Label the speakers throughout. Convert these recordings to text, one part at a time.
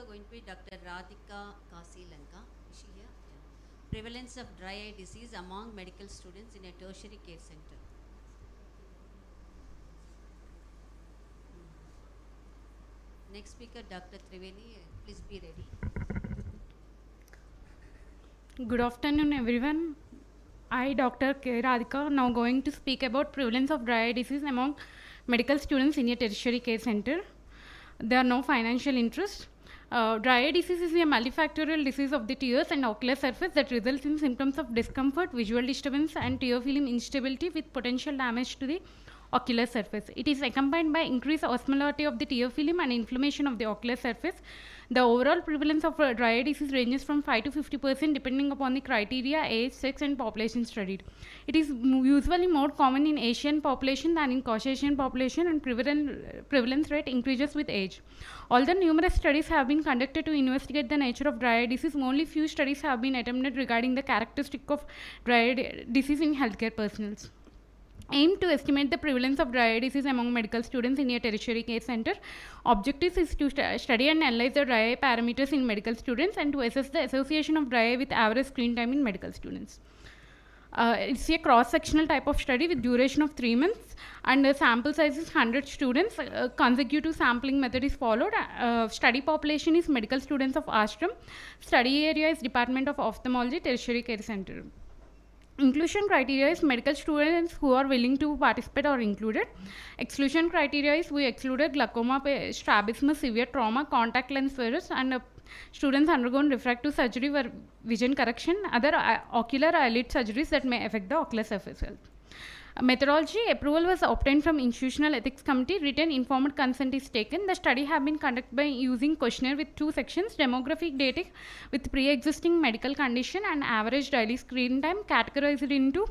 Speaker 1: speaker going to be Dr. Radhika Kasilanka. Is she here? Yeah. Prevalence of dry eye disease among medical students in a tertiary care center. Next speaker, Dr. Triveni. Please be ready.
Speaker 2: Good afternoon, everyone. I, Dr. K. Radhika, now going to speak about prevalence of dry eye disease among medical students in a tertiary care center. There are no financial interest. Dry eye disease is a multifactorial disease of the tears and ocular surface that results in symptoms of discomfort, visual disturbance, and tear film instability with potential damage to the ocular surface. It is accompanied by increased osmolarity of the tear film and inflammation of the ocular surface. The overall prevalence of dry eye disease ranges from 5 to 50% depending upon the criteria, age, sex, and population studied. It is usually more common in Asian population than in Caucasian population, and prevalence rate increases with age. Although numerous studies have been conducted to investigate the nature of dry eye disease, only few studies have been attempted regarding the characteristic of dry eye disease in healthcare personnel. Aim to estimate the prevalence of dry eye disease among medical students in a tertiary care center. Objectives is to study and analyze the dry eye parameters in medical students and to assess the association of dry eye with average screen time in medical students. It's a cross-sectional type of study with duration of 3 months, and the sample size is 100 students. Consecutive sampling method is followed. Study population is medical students of ashram. Study area is Department of Ophthalmology, Tertiary Care Center. Inclusion criteria is medical students who are willing to participate are included. Exclusion criteria is we excluded glaucoma, strabismus, severe trauma, contact lens wearers, and students undergone refractive surgery for vision correction, other ocular eyelid surgeries that may affect the ocular surface health. Methodology approval was obtained from Institutional Ethics Committee. Written informed consent is taken. The study have been conducted by using questionnaire with 2 sections: demographic data with pre-existing medical condition and average daily screen time, categorized into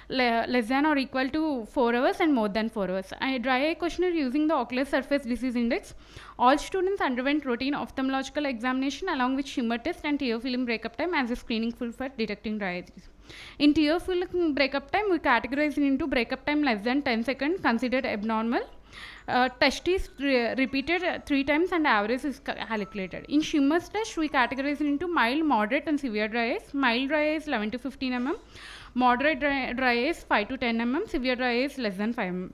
Speaker 2: less than or equal to 4 hours and more than 4 hours. A dry eye questionnaire using the ocular surface disease index. All students underwent routine ophthalmological examination along with shimmer test and tear film breakup time as a screening tool for detecting dry eye disease. In tear film breakup time, we categorize it into breakup time less than 10 seconds, considered abnormal. Test is repeated 3 times and average is calculated. In shimmer's test, we categorize it into mild, moderate, and severe dry eyes. Mild dry eye is 11 to 15 mm, moderate dry eye is 5 to 10 mm, severe dry eye is less than 5 mm.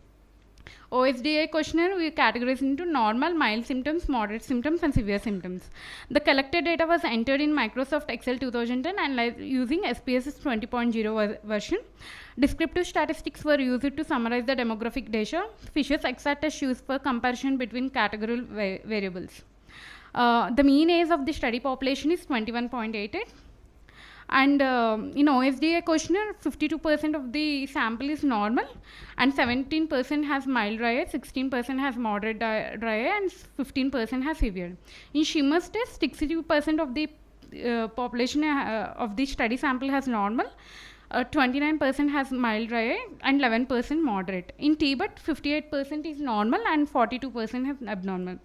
Speaker 2: OSDI questionnaire we categorize into normal, mild symptoms, moderate symptoms, and severe symptoms. The collected data was entered in Microsoft Excel 2010 and using SPSS 20.0 version. Descriptive statistics were used to summarize the demographic data. Fisher's exact test used for comparison between categorical variables. The mean age of the study population is 21.88. And in OSDA questionnaire, 52% of the sample is normal, and 17% has mild dry eye, 16% has moderate dry eye, and 15% has severe. In shimmer's test, 62% of the population of the study sample has normal, 29% has mild dry eye, and 11% moderate. In TBUT, 58% is normal and 42% has abnormal.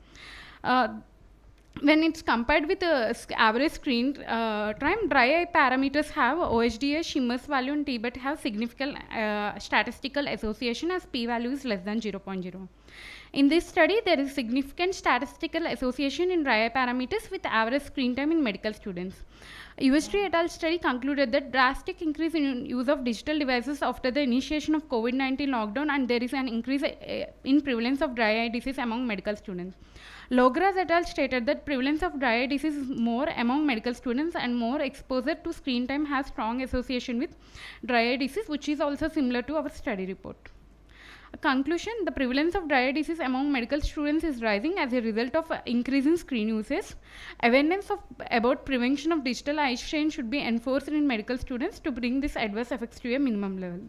Speaker 2: When it's compared with average screen time, dry eye parameters have OHDA, shimmer's value, and TBUT have significant statistical association as p-value is less than 0.0. In this study, there is significant statistical association in dry eye parameters with average screen time in medical students. UST et al. Study concluded that drastic increase in use of digital devices after the initiation of COVID-19 lockdown, and there is an increase in prevalence of dry eye disease among medical students. Logras et al. Stated that prevalence of dry eye disease is more among medical students, and more exposure to screen time has strong association with dry eye disease, which is also similar to our study report. Conclusion: the prevalence of dry eye disease among medical students is rising as a result of increasing screen usage. Awareness about prevention of digital eye strain should be enforced in medical students to bring these adverse effects to a minimum level.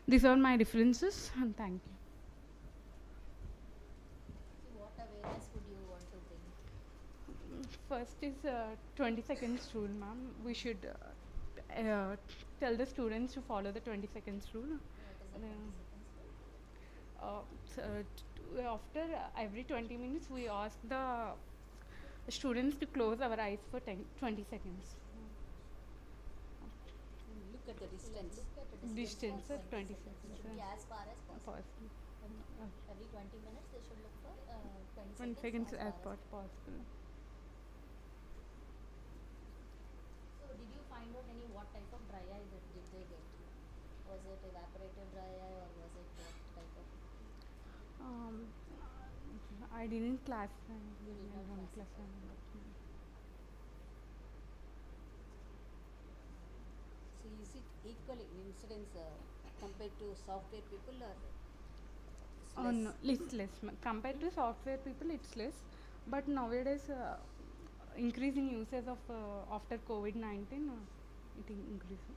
Speaker 2: These are my references, and thank you.
Speaker 3: What awareness would you want to bring?
Speaker 2: First is 20 seconds rule, ma'am. We should tell the students to follow the 20 seconds rule.
Speaker 3: What is the 20 seconds rule?
Speaker 2: After every 20 minutes, we ask the students to close our eyes for 20 seconds.
Speaker 1: Look at the distance.
Speaker 2: Distance
Speaker 3: for
Speaker 2: of 20 seconds.
Speaker 3: It should be as far as possible. Every 20 minutes they should look for 20
Speaker 2: seconds
Speaker 3: as
Speaker 2: as
Speaker 3: far as
Speaker 2: possible.
Speaker 3: find out any what type of dry eye that did they get? Was it evaporated dry eye or was it what type of?
Speaker 2: I didn't classify.
Speaker 3: You did not
Speaker 2: I don't
Speaker 3: classify.
Speaker 1: So is it equal in incidence compared to software people or it's
Speaker 2: Oh
Speaker 1: less?
Speaker 2: no, it's less. Compared to software people, it's less. But nowadays, increasing uses of after COVID-19, it increasing.